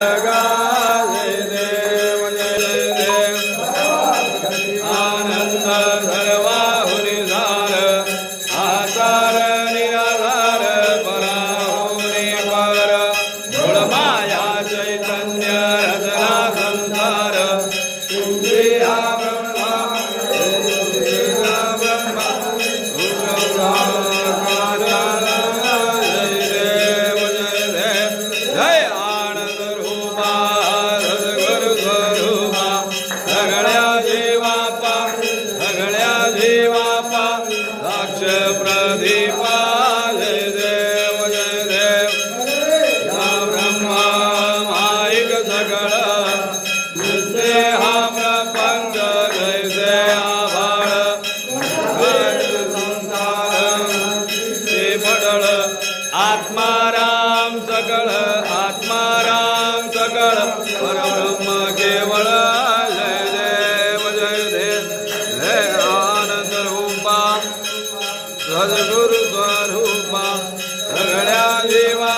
जय देव आनंद सर्वाहुनी झाल आकार निराधार पराहुनी पर मूळ माया चैतन्य रचना संसार तुझे हा ब्रह्मा प्रदीपा जय देव या ब्रह्मा माईक सगळ नित्य हा प्रपंच जैसे आभाळ संसार ते पडळ आत्माराम सकळ परब्रह्म केवळ जय देव जय आनंद रूपा सद्गुरु स्वरूपा सगळ्या जीवा